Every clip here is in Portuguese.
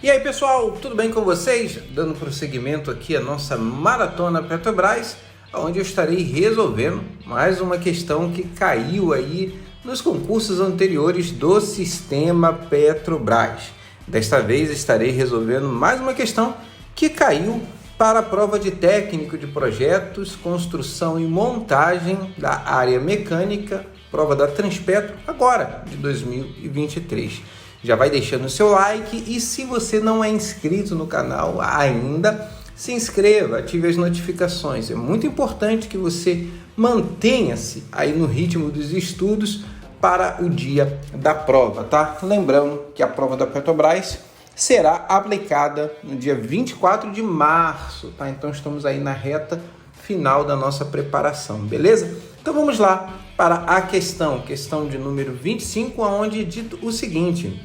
E aí pessoal, tudo bem com vocês? Dando prosseguimento aqui a nossa Maratona Petrobras, onde eu estarei resolvendo mais uma questão que caiu aí nos concursos anteriores do sistema Petrobras. Desta vez estarei resolvendo mais uma questão que caiu para a prova de técnico de projetos, construção e montagem da área mecânica, prova da Transpetro, agora de 2023. Já vai deixando o seu like e se você não é inscrito no canal ainda, se inscreva, ative as notificações. É muito importante que você mantenha-se aí no ritmo dos estudos para o dia da prova, tá? Lembrando que a prova da Petrobras será aplicada no dia 24 de março, tá? Então estamos aí na reta final da nossa preparação, beleza? Então vamos lá para a questão de número 25, onde é dito o seguinte: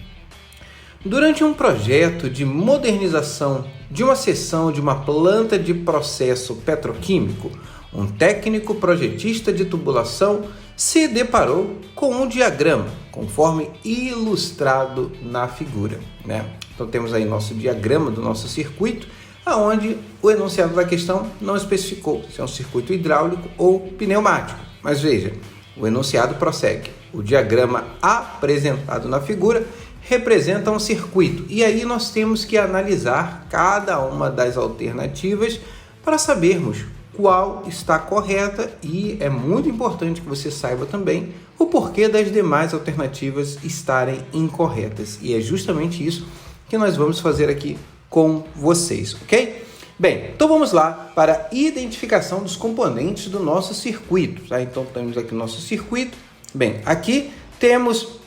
durante um projeto de modernização de uma seção de uma planta de processo petroquímico, um técnico projetista de tubulação se deparou com um diagrama, conforme ilustrado na figura, né? Então temos aí nosso diagrama do nosso circuito, aonde o enunciado da questão não especificou se é um circuito hidráulico ou pneumático. Mas veja, o enunciado prossegue. O diagrama apresentado na figura representa um circuito. E aí nós temos que analisar cada uma das alternativas para sabermos qual está correta, e é muito importante que você saiba também o porquê das demais alternativas estarem incorretas. E é justamente isso que nós vamos fazer aqui com vocês, ok? Bem, então vamos lá para a identificação dos componentes do nosso circuito, tá? Então temos aqui o nosso circuito. Bem, aqui temos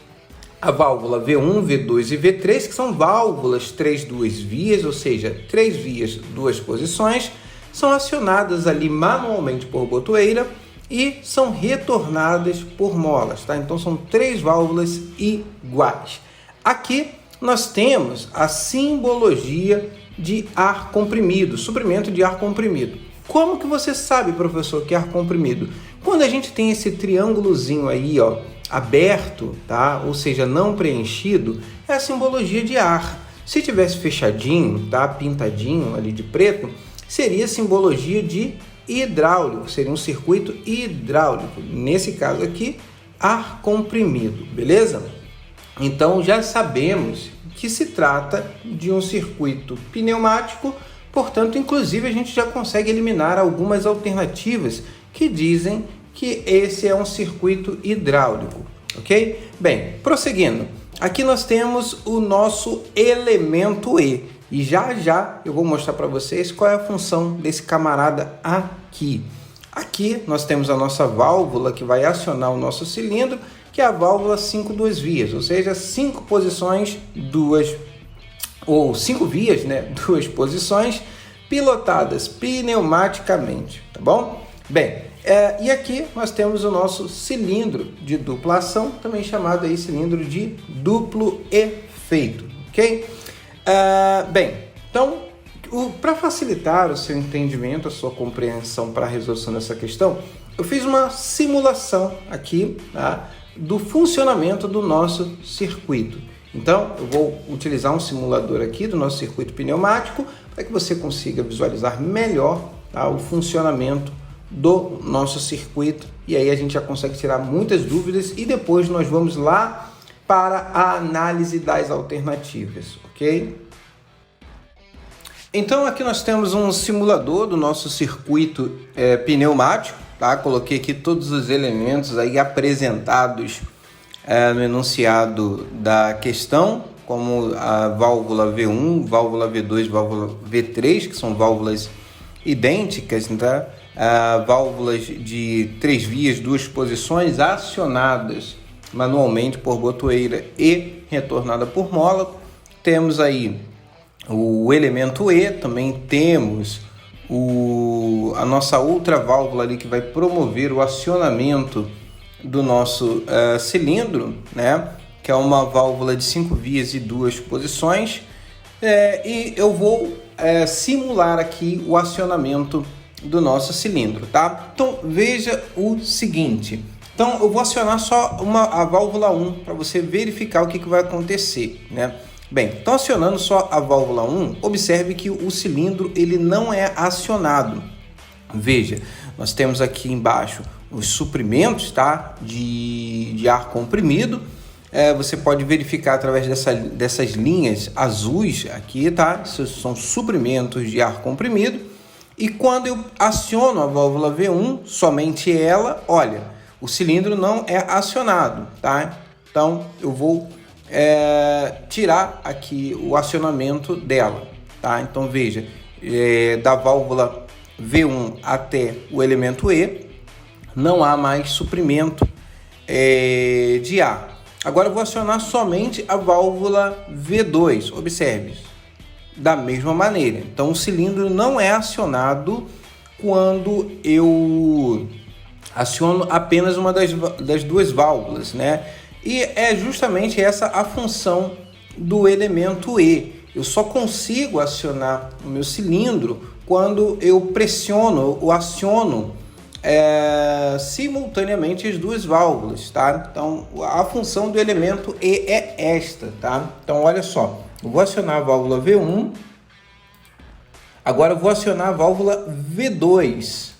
a válvula V1, V2 e V3, que são válvulas 3 vias, ou seja, 3 vias, 2 posições, são acionadas ali manualmente por botoeira e são retornadas por molas, tá? Então são 3 válvulas iguais. Aqui nós temos a simbologia de ar comprimido, suprimento de ar comprimido. Como que você sabe, professor, que é ar comprimido? Quando a gente tem esse triângulozinho aí, ó, aberto, tá? Ou seja, não preenchido, é a simbologia de ar. Se tivesse fechadinho, tá? Pintadinho ali de preto, seria a simbologia de hidráulico, seria um circuito hidráulico. Nesse caso aqui, ar comprimido, beleza? Então já sabemos que se trata de um circuito pneumático, portanto, inclusive a gente já consegue eliminar algumas alternativas que dizem que esse é um circuito hidráulico, ok? Bem, prosseguindo, aqui nós temos o nosso elemento E, e já eu vou mostrar para vocês qual é a função desse camarada aqui. Aqui nós temos a nossa válvula que vai acionar o nosso cilindro, que é a válvula 5 vias, ou seja, 5 posições, 5 vias, né? 2 posições, pilotadas pneumaticamente, tá bom? Bem, e aqui nós temos o nosso cilindro de dupla ação, também chamado aí cilindro de duplo efeito, ok? Bem, então, para facilitar o seu entendimento, a sua compreensão para a resolução dessa questão, eu fiz uma simulação aqui, tá, do funcionamento do nosso circuito. Então, eu vou utilizar um simulador aqui do nosso circuito pneumático para que você consiga visualizar melhor, tá, o funcionamento do nosso circuito, e aí a gente já consegue tirar muitas dúvidas e depois nós vamos lá para a análise das alternativas, ok? Então aqui nós temos um simulador do nosso circuito pneumático, tá? Coloquei aqui todos os elementos aí apresentados no enunciado da questão, como a válvula V1, válvula V2, válvula V3, que são válvulas idênticas, tá? Válvulas de 3 vias, 2 posições, acionadas manualmente por botoeira e retornada por mola. Temos aí o elemento E, também temos a nossa outra válvula ali que vai promover o acionamento do nosso cilindro, né? Que é uma válvula de 5 vias e 2 posições. E eu vou simular aqui o acionamento do nosso cilindro, tá? Então veja o seguinte. Então eu vou acionar só a válvula 1 para você verificar o que vai acontecer, né? Bem, então acionando só a válvula 1, observe que o cilindro ele não é acionado. Veja, nós temos aqui embaixo os suprimentos, tá? de ar comprimido. Você pode verificar através dessas linhas azuis aqui, tá? Esses são suprimentos de ar comprimido. E quando eu aciono a válvula V1, somente ela, olha, o cilindro não é acionado, tá? Então eu vou tirar aqui o acionamento dela, tá? Então veja, da válvula V1 até o elemento E, não há mais suprimento de ar. Agora eu vou acionar somente a válvula V2, observe, da mesma maneira. Então o cilindro não é acionado quando eu aciono apenas uma das duas válvulas, né? E é justamente essa a função do elemento E. Eu só consigo acionar o meu cilindro quando eu pressiono ou aciono simultaneamente as duas válvulas, tá? Então a função do elemento E é esta, tá? Então olha só, eu vou acionar a válvula V1, agora eu vou acionar a válvula V2.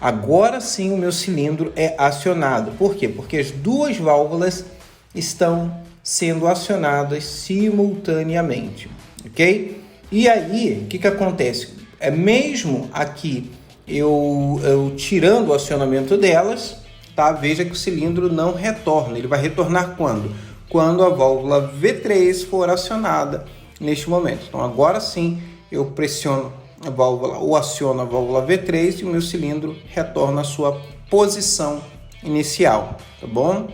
Agora sim o meu cilindro é acionado. Por quê? Porque as duas válvulas estão sendo acionadas simultaneamente, ok? E aí, o que acontece? Mesmo aqui eu tirando o acionamento delas, tá? Veja que o cilindro não retorna. Ele vai retornar quando? Quando a válvula V3 for acionada neste momento. Então agora sim eu pressiono a válvula ou aciono a válvula V3 e o meu cilindro retorna à sua posição inicial, tá bom?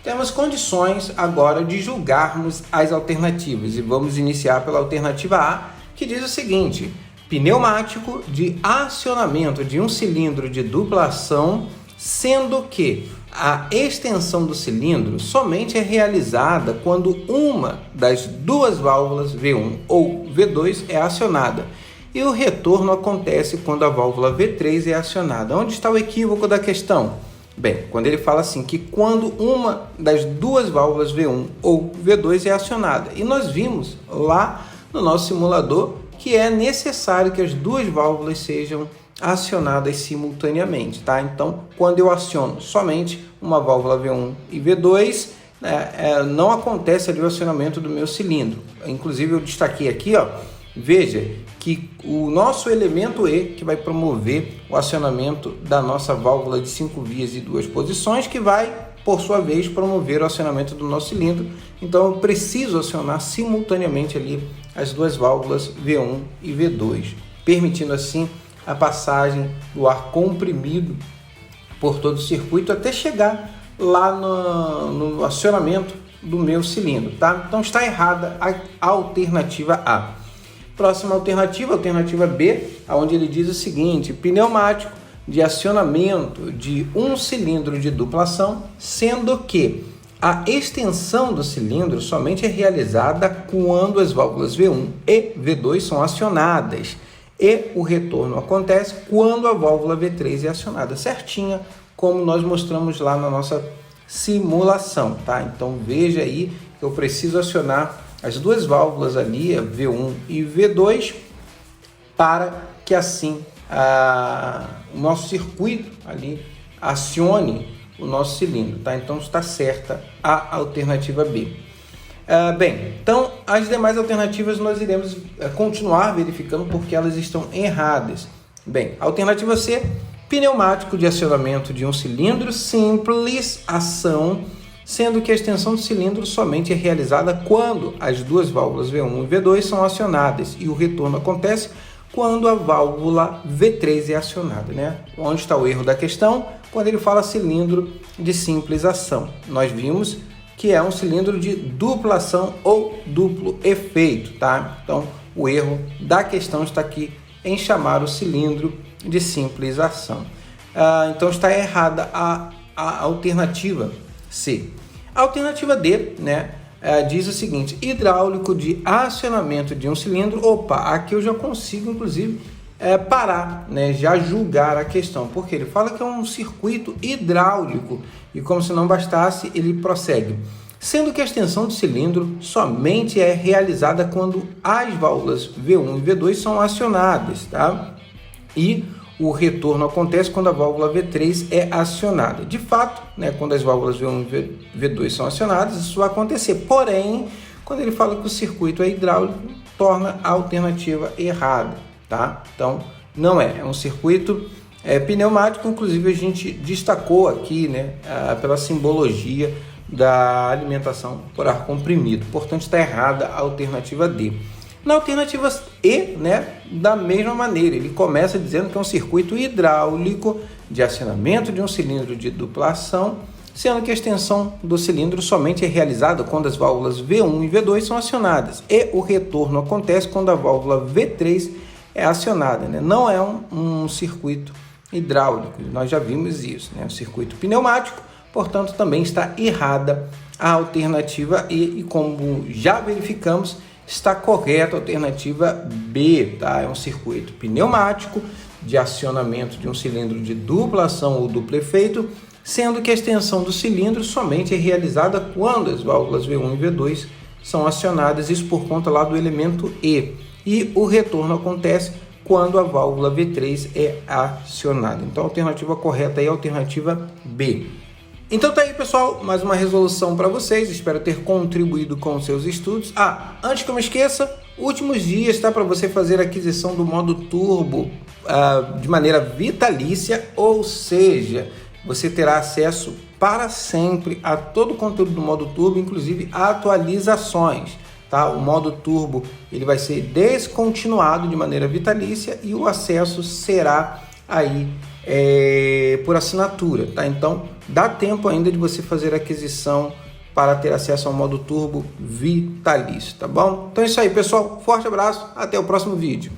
Temos condições agora de julgarmos as alternativas e vamos iniciar pela alternativa A, que diz o seguinte: pneumático de acionamento de um cilindro de dupla ação, sendo que a extensão do cilindro somente é realizada quando uma das duas válvulas V1 ou V2 é acionada e o retorno acontece quando a válvula V3 é acionada. Onde está o equívoco da questão? Bem, quando ele fala assim que quando uma das duas válvulas V1 ou V2 é acionada, e nós vimos lá no nosso simulador que é necessário que as duas válvulas sejam acionadas simultaneamente, tá? Então, quando eu aciono somente uma válvula V1 e V2, não acontece ali o acionamento do meu cilindro. Inclusive, eu destaquei aqui, ó, veja que o nosso elemento E que vai promover o acionamento da nossa válvula de 5 vias e 2 posições, que vai, por sua vez, promover o acionamento do nosso cilindro. Então, eu preciso acionar simultaneamente ali as duas válvulas V1 e V2, permitindo assim a passagem do ar comprimido por todo o circuito até chegar lá no acionamento do meu cilindro, tá? Então está errada a alternativa A. Próxima alternativa, alternativa B, onde ele diz o seguinte: pneumático de acionamento de um cilindro de dupla ação, sendo que a extensão do cilindro somente é realizada quando as válvulas V1 e V2 são acionadas e o retorno acontece quando a válvula V3 é acionada, certinha como nós mostramos lá na nossa simulação, tá? Então veja aí que eu preciso acionar as duas válvulas ali, a V1 e V2, para que assim o nosso circuito ali acione o nosso cilindro, tá? Então está certa a alternativa B. Bem, então as demais alternativas nós iremos continuar verificando porque elas estão erradas. Bem, alternativa C, pneumático de acionamento de um cilindro simples ação, sendo que a extensão do cilindro somente é realizada quando as duas válvulas V1 e V2 são acionadas e o retorno acontece quando a válvula V3 é acionada, né? Onde está o erro da questão? Quando ele fala cilindro de simples ação. Nós vimos que é um cilindro de dupla ação ou duplo efeito, tá? Então, o erro da questão está aqui em chamar o cilindro de simples ação. Então, está errada a alternativa C. A alternativa D, né, diz o seguinte: hidráulico de acionamento de um cilindro. Opa, aqui eu já consigo, inclusive, parar, né, já julgar a questão, porque ele fala que é um circuito hidráulico e, como se não bastasse, ele prossegue. sendo que a extensão do cilindro somente é realizada quando as válvulas V1 e V2 são acionadas, tá? E o retorno acontece quando a válvula V3 é acionada. De fato, né, quando as válvulas V1 e V2 são acionadas, isso vai acontecer. Porém, quando ele fala que o circuito é hidráulico, torna a alternativa errada, tá? Então, não é um circuito pneumático. Inclusive, a gente destacou aqui, né, pela simbologia da alimentação por ar comprimido. Portanto, está errada a alternativa D. Na alternativa E, né, da mesma maneira, ele começa dizendo que é um circuito hidráulico de acionamento de um cilindro de dupla ação, sendo que a extensão do cilindro somente é realizada quando as válvulas V1 e V2 são acionadas, e o retorno acontece quando a válvula V3 é acionada, né? Não é um circuito hidráulico, nós já vimos isso, né? Um circuito pneumático, portanto, também está errada a alternativa E, e como já verificamos, está correta a alternativa B, tá? É um circuito pneumático de acionamento de um cilindro de dupla ação ou duplo efeito, sendo que a extensão do cilindro somente é realizada quando as válvulas V1 e V2 são acionadas, isso por conta lá do elemento E. E o retorno acontece quando a válvula V3 é acionada. Então a alternativa correta é a alternativa B. Então tá aí, pessoal, mais uma resolução para vocês, espero ter contribuído com os seus estudos. Antes que eu me esqueça, últimos dias, tá, para você fazer a aquisição do modo turbo de maneira vitalícia, ou seja, você terá acesso para sempre a todo o conteúdo do modo turbo, inclusive atualizações, tá? O modo turbo ele vai ser descontinuado de maneira vitalícia e o acesso será aí por assinatura, tá? Então dá tempo ainda de você fazer a aquisição para ter acesso ao modo turbo vitalício, tá bom? Então é isso aí, pessoal, forte abraço, até o próximo vídeo.